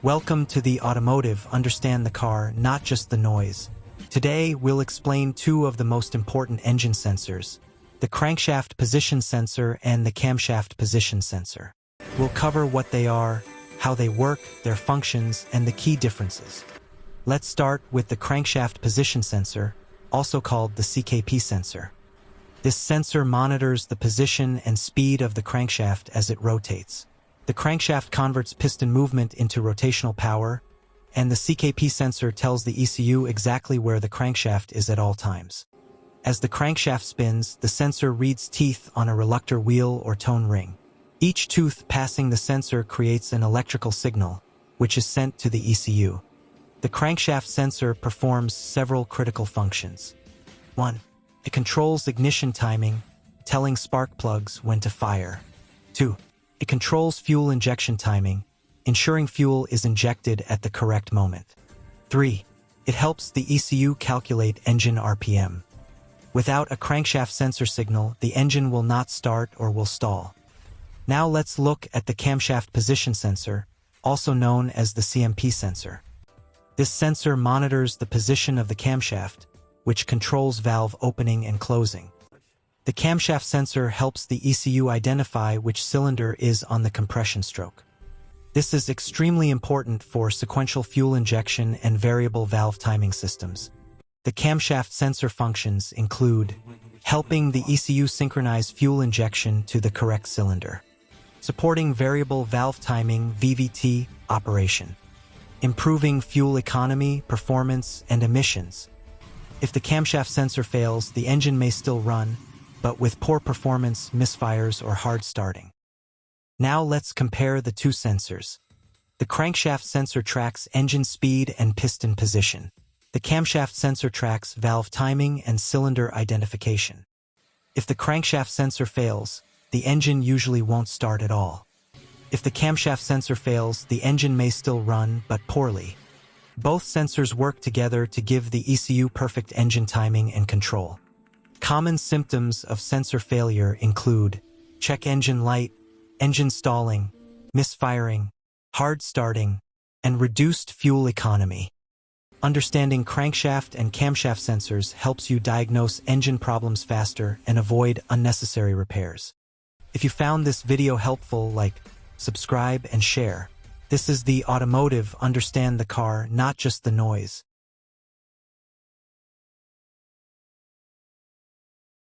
Welcome to the Automotive Understand the Car, Not Just the Noise. Today, we'll explain two of the most important engine sensors, the Crankshaft Position Sensor and the Camshaft Position Sensor. We'll cover what they are, how they work, their functions, and the key differences. Let's start with the Crankshaft Position Sensor, also called the CKP sensor. This sensor monitors the position and speed of the crankshaft as it rotates. The crankshaft converts piston movement into rotational power, and the CKP sensor tells the ECU exactly where the crankshaft is at all times. As the crankshaft spins, the sensor reads teeth on a reluctor wheel or tone ring. Each tooth passing the sensor creates an electrical signal, which is sent to the ECU. The crankshaft sensor performs several critical functions. 1. It controls ignition timing, telling spark plugs when to fire. 2. It controls fuel injection timing, ensuring fuel is injected at the correct moment. 3. It helps the ECU calculate engine RPM. Without a crankshaft sensor signal, the engine will not start or will stall. Now let's look at the camshaft position sensor, also known as the CMP sensor. This sensor monitors the position of the camshaft, which controls valve opening and closing. The camshaft sensor helps the ECU identify which cylinder is on the compression stroke. This is extremely important for sequential fuel injection and variable valve timing systems. The camshaft sensor functions include helping the ECU synchronize fuel injection to the correct cylinder, supporting variable valve timing (VVT) operation, improving fuel economy, performance, and emissions. If the camshaft sensor fails, the engine may still run, but with poor performance, misfires, or hard starting. Now let's compare the two sensors. The crankshaft sensor tracks engine speed and piston position. The camshaft sensor tracks valve timing and cylinder identification. If the crankshaft sensor fails, the engine usually won't start at all. If the camshaft sensor fails, the engine may still run, but poorly. Both sensors work together to give the ECU perfect engine timing and control. Common symptoms of sensor failure include check engine light, engine stalling, misfiring, hard starting, and reduced fuel economy. Understanding crankshaft and camshaft sensors helps you diagnose engine problems faster and avoid unnecessary repairs. If you found this video helpful, like, subscribe, and share. This is the Automotive Understand the Car, Not Just the Noise.